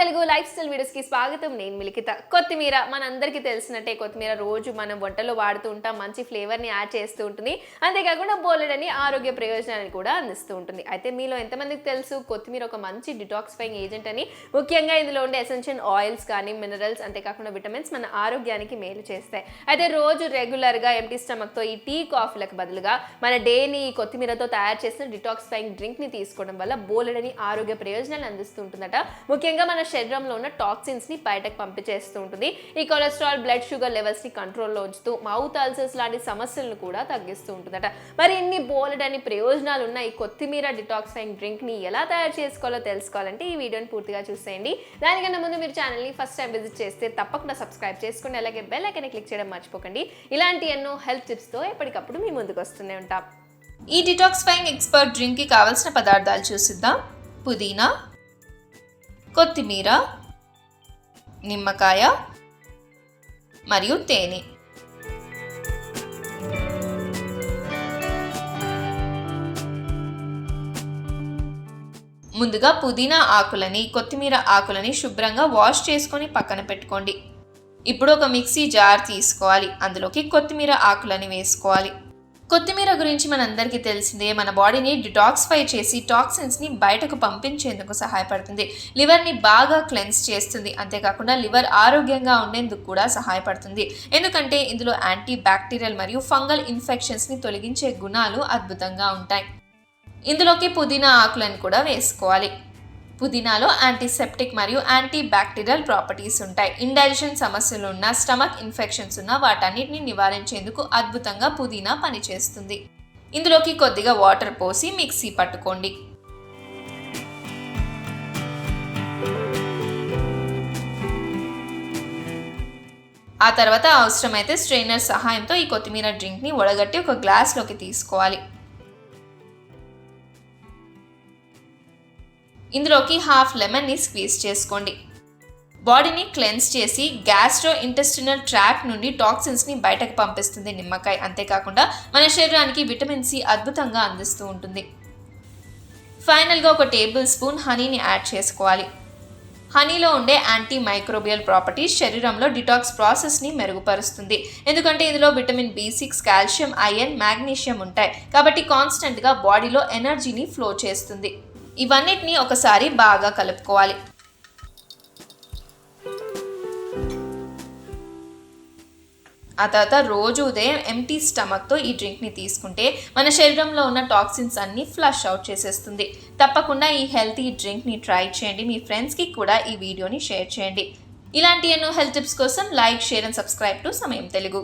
Telugu life style వీడియోస్కి స్వాగతం. నేను మిలికిత. కొత్తిమీర మనందరికీ తెలిసినట్టే కొత్తిమీర రోజు మనం వంటలో వాడుతూ ఉంటాం. మంచి ఫ్లేవర్ని యాడ్ చేస్తూ ఉంటుంది. అంతేకాకుండా బోలెడని ఆరోగ్య ప్రయోజనాలను కూడా అందిస్తూ ఉంటుంది. అయితే మీలో ఎంతమందికి తెలుసు కొత్తిమీర ఒక మంచి డిటాక్సిఫైయింగ్ ఏజెంట్ అని? ముఖ్యంగా ఇందులో ఉండే ఎసెన్షియల్ ఆయిల్స్ కానీ మినరల్స్ అంతేకాకుండా విటమిన్స్ మన ఆరోగ్యానికి మేలు చేస్తాయి. అయితే రోజు రెగ్యులర్గా ఎంటీ స్టమక్తో ఈ టీ కాఫీలకు బదులుగా మన డేని ఈ కొత్తిమీరతో తయారు చేసిన డిటాక్సిఫైయింగ్ డ్రింక్ని తీసుకోవడం వల్ల బోలెడని ఆరోగ్య ప్రయోజనాలు అందిస్తుంటుందట. ముఖ్యంగా మన శరీరంలో ఉన్న టాక్సిన్స్ ని బయటకు పంపించేస్తూ ఉంటుంది. ఈ కొలెస్ట్రాల్, బ్లడ్ షుగర్ లెవెల్స్ ని కంట్రోల్లో ఉంచుతూ మౌత్ అల్సర్స్ లాంటి సమస్యలను కూడా తగ్గిస్తూ ఉంటుందట. మరి ఇన్ని బోలెడని ప్రయోజనాలు ఉన్న ఈ కొత్తిమీర డిటాక్సిఫైయింగ్ డ్రింక్ ని ఎలా తయారు చేసుకోవాలో తెలుసుకోవాలంటే ఈ వీడియోని పూర్తిగా చూసేయండి. దానికన్నా ముందు మీరు ఛానల్ని ఫస్ట్ టైం విజిట్ చేస్తే తప్పకుండా సబ్స్క్రైబ్ చేసుకోండి. అలాగే బెల్ ఐకాన్ క్లిక్ చేయడం మర్చిపోకండి. ఇలాంటి ఎన్నో హెల్త్ టిప్స్తో ఎప్పటికప్పుడు మీ ముందుకు వస్తూనే ఉంటాం. ఈ డిటాక్సిఫైయింగ్ ఎక్స్పర్ట్ డ్రింక్కి కావాల్సిన పదార్థాలు చూసిద్దాం. పుదీనా, కొత్తిమీర, నిమ్మకాయ మరియు తేనె. ముందుగా పుదీనా ఆకులని, కొత్తిమీర ఆకులని శుభ్రంగా వాష్ చేసుకొని పక్కన పెట్టుకోండి. ఇప్పుడు ఒక మిక్సీ జార్ తీసుకోవాలి. అందులోకి కొత్తిమీర ఆకులని వేసుకోవాలి. కొత్తిమీర గురించి మనందరికీ తెలిసిందే. మన బాడీని డిటాక్సిఫై చేసి టాక్సిన్స్ని బయటకు పంపించేందుకు సహాయపడుతుంది. లివర్ని బాగా క్లెన్స్ చేస్తుంది. అంతేకాకుండా లివర్ ఆరోగ్యంగా ఉండేందుకు కూడా సహాయపడుతుంది. ఎందుకంటే ఇందులో యాంటీ బ్యాక్టీరియల్ మరియు ఫంగల్ ఇన్ఫెక్షన్స్ని తొలగించే గుణాలు అద్భుతంగా ఉంటాయి. ఇందులోకి పుదీనా ఆకులను కూడా వేసుకోవాలి. పుదీనాలో యాంటీసెప్టిక్ మరియు యాంటీ బ్యాక్టీరియల్ ప్రాపర్టీస్ ఉంటాయి. ఇండైజెషన్ సమస్యలు ఉన్న, స్టమక్ ఇన్ఫెక్షన్స్ ఉన్న వాటన్నిటిని నివారించేందుకు అద్భుతంగా పుదీనా పనిచేస్తుంది. ఇందులోకి కొద్దిగా వాటర్ పోసి మిక్సీ పట్టుకోండి. ఆ తర్వాత అవసరమైతే స్ట్రెయినర్ సహాయంతో ఈ కొత్తిమీర డ్రింక్ని వడగట్టి ఒక గ్లాస్లోకి తీసుకోవాలి. ఇందులోకి హాఫ్ లెమన్ని స్క్వీజ్ చేసుకోండి. బాడీని క్లెన్స్ చేసి గ్యాస్ట్రో ఇంటెస్టినల్ ట్రాక్ట్ నుండి టాక్సిన్స్ని బయటకు పంపిస్తుంది నిమ్మకాయ. అంతేకాకుండా మన శరీరానికి విటమిన్ సి అద్భుతంగా అందిస్తూ ఉంటుంది. ఫైనల్గా ఒక టేబుల్ స్పూన్ హనీని యాడ్ చేసుకోవాలి. హనీలో ఉండే యాంటీ మైక్రోబియల్ ప్రాపర్టీస్ శరీరంలో డిటాక్స్ ప్రాసెస్ని మెరుగుపరుస్తుంది. ఎందుకంటే ఇందులో vitamin B6, calcium, iron, magnesium ఉంటాయి. కాబట్టి కాన్స్టెంట్గా బాడీలో ఎనర్జీని ఫ్లో చేస్తుంది. ఇవన్నిటిని ఒకసారి బాగా కలుపుకోవాలి. ఆ తర్వాత రోజు ఉదయం ఎంటీ స్టమక్తో ఈ డ్రింక్ని తీసుకుంటే మన శరీరంలో ఉన్న టాక్సిన్స్ అన్నీ ఫ్లష్ అవుట్ చేసేస్తుంది. తప్పకుండా ఈ హెల్తీ డ్రింక్ని ట్రై చేయండి. మీ ఫ్రెండ్స్కి కూడా ఈ వీడియోని షేర్ చేయండి. ఇలాంటి ఎన్నో హెల్త్ టిప్స్ కోసం like, share and subscribe to సమయం తెలుగు.